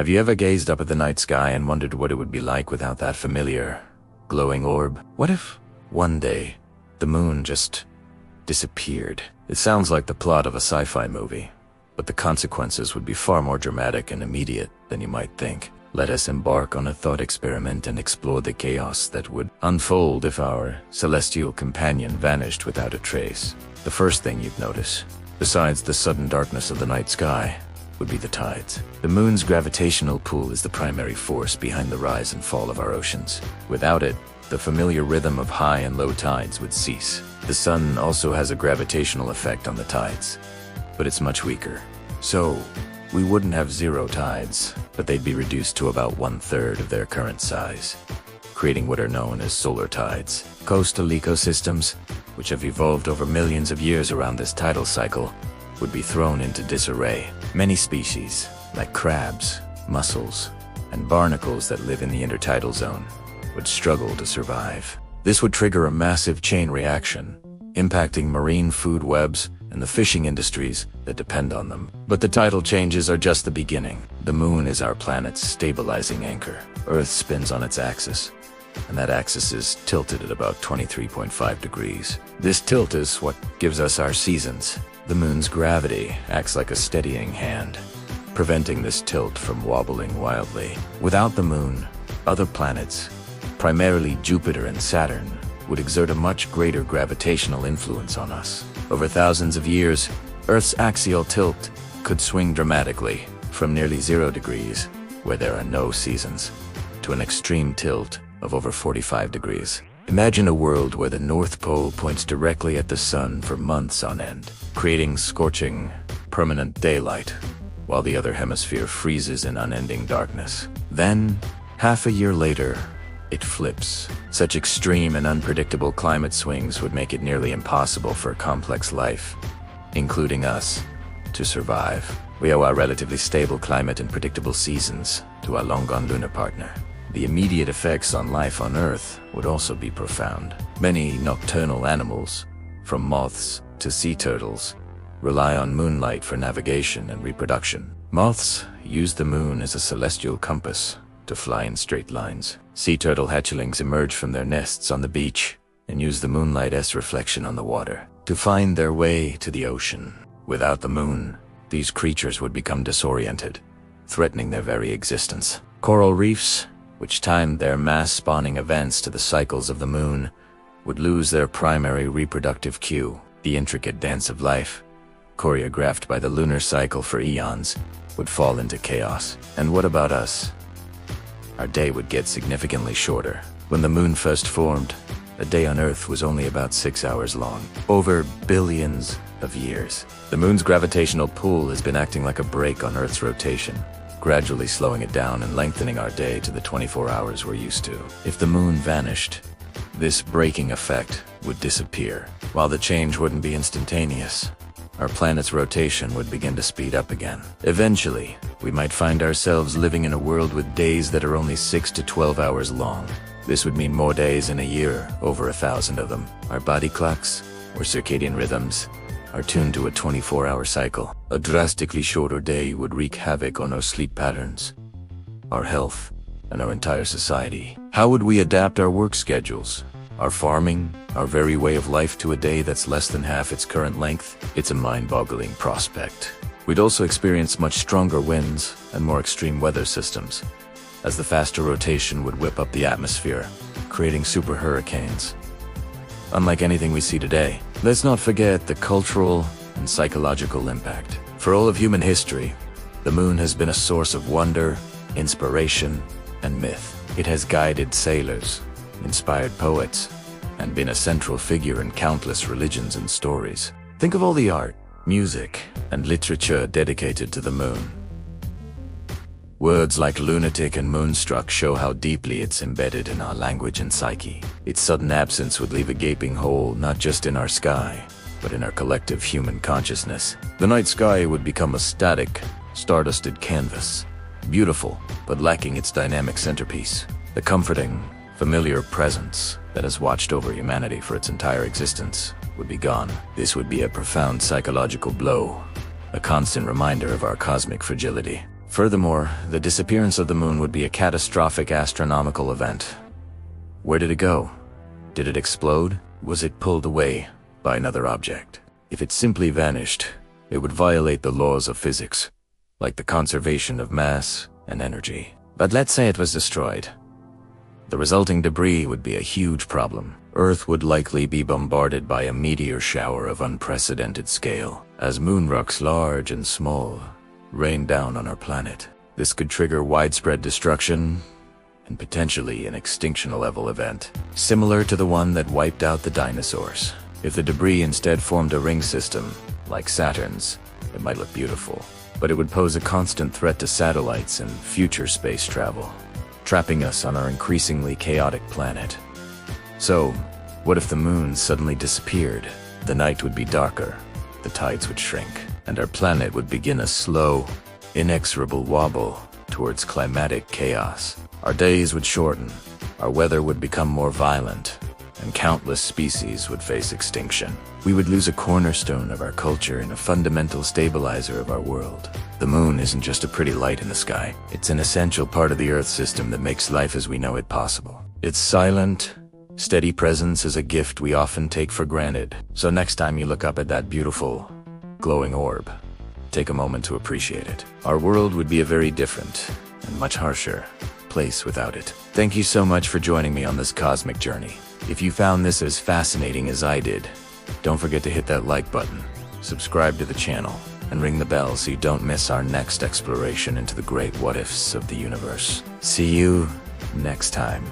Have you ever gazed up at the night sky and wondered what it would be like without that familiar, glowing orb? What if, one day, the moon just disappeared? It sounds like the plot of a sci-fi movie, but the consequences would be far more dramatic and immediate than you might think. Let us embark on a thought experiment and explore the chaos that would unfold if our celestial companion vanished without a trace. The first thing you'd notice, besides the sudden darkness of the night sky, would be the tides. The moon's gravitational pull is the primary force behind the rise and fall of our oceans. Without it, the familiar rhythm of high and low tides would cease. The sun also has a gravitational effect on the tides, but it's much weaker. So, we wouldn't have zero tides, but they'd be reduced to about 1/3 of their current size, creating what are known as solar tides. Coastal ecosystems, which have evolved over millions of years around this tidal cycle, would be thrown into disarray. Many species, like crabs, mussels, and barnacles that live in the intertidal zone, would struggle to survive. This would trigger a massive chain reaction, impacting marine food webs and the fishing industries that depend on them. But the tidal changes are just the beginning. The moon is our planet's stabilizing anchor. Earth spins on its axis, and that axis is tilted at about 23.5 degrees. This tilt is what gives us our seasons. The moon's gravity acts like a steadying hand, preventing this tilt from wobbling wildly. Without the moon, other planets, primarily Jupiter and Saturn, would exert a much greater gravitational influence on us. Over thousands of years, Earth's axial tilt could swing dramatically from nearly 0 degrees, where there are no seasons, to an extreme tilt of over 45 degrees. Imagine a world where the North Pole points directly at the sun for months on end, creating scorching, permanent daylight, while the other hemisphere freezes in unending darkness. Then, half a year later, it flips. Such extreme and unpredictable climate swings would make it nearly impossible for complex life, including us, to survive. We owe our relatively stable climate and predictable seasons to our long-gone lunar partner. The immediate effects on life on Earth would also be profound. Many nocturnal animals, from moths to sea turtles, rely on moonlight for navigation and reproduction. Moths use the moon as a celestial compass to fly in straight lines. Sea turtle hatchlings emerge from their nests on the beach and use the moonlight's reflection on the water to find their way to the ocean. Without the moon, these creatures would become disoriented, threatening their very existence. Coral reefs, which timed their mass spawning events to the cycles of the moon, would lose their primary reproductive cue. The intricate dance of life, choreographed by the lunar cycle for eons, would fall into chaos. And what about us? Our day would get significantly shorter. When the moon first formed, a day on Earth was only about 6 hours long. Over billions of years, the moon's gravitational pull has been acting like a brake on Earth's rotation, gradually slowing it down and lengthening our day to the 24 hours we're used to. If the moon vanished, this braking effect would disappear. While the change wouldn't be instantaneous, our planet's rotation would begin to speed up again. Eventually, we might find ourselves living in a world with days that are only 6 to 12 hours long. This would mean more days in a year, over 1,000 of them. Our body clocks, or circadian rhythms, are tuned to a 24-hour cycle. A drastically shorter day would wreak havoc on our sleep patterns, our health, and our entire society. How would we adapt our work schedules, our farming, our very way of life to a day that's less than half its current length? It's a mind-boggling prospect. We'd also experience much stronger winds and more extreme weather systems, as the faster rotation would whip up the atmosphere, creating super hurricanes. Unlike anything we see today, let's not forget the cultural and psychological impact. For all of human history, the moon has been a source of wonder, inspiration, and myth. It has guided sailors, inspired poets, and been a central figure in countless religions and stories. Think of all the art, music, and literature dedicated to the moon. Words like lunatic and moonstruck show how deeply it's embedded in our language and psyche. Its sudden absence would leave a gaping hole not just in our sky, but in our collective human consciousness. The night sky would become a static, stardusted canvas, beautiful, but lacking its dynamic centerpiece. The comforting, familiar presence that has watched over humanity for its entire existence would be gone. This would be a profound psychological blow, a constant reminder of our cosmic fragility. Furthermore, the disappearance of the moon would be a catastrophic astronomical event. Where did it go? Did it explode? Was it pulled away by another object? If it simply vanished, it would violate the laws of physics, like the conservation of mass and energy. But let's say it was destroyed. The resulting debris would be a huge problem. Earth would likely be bombarded by a meteor shower of unprecedented scale, as moon rocks large and small rain down on our planet. This could trigger widespread destruction and potentially an extinction-level event, similar to the one that wiped out the dinosaurs. If the debris instead formed a ring system, like Saturn's, it might look beautiful, but it would pose a constant threat to satellites and future space travel, trapping us on our increasingly chaotic planet. So, what if the moon suddenly disappeared? The night would be darker, the tides would shrink, and our planet would begin a slow, inexorable wobble towards climatic chaos. Our days would shorten, our weather would become more violent, and countless species would face extinction. We would lose a cornerstone of our culture and a fundamental stabilizer of our world. The moon isn't just a pretty light in the sky. It's an essential part of the Earth system that makes life as we know it possible. Its silent, steady presence is a gift we often take for granted. So next time you look up at that beautiful, glowing orb, take a moment to appreciate it. Our world would be a very different and much harsher place without it. Thank you so much for joining me on this cosmic journey. If you found this as fascinating as I did, don't forget to hit that like button, subscribe to the channel, and ring the bell so you don't miss our next exploration into the great what-ifs of the universe. See you next time.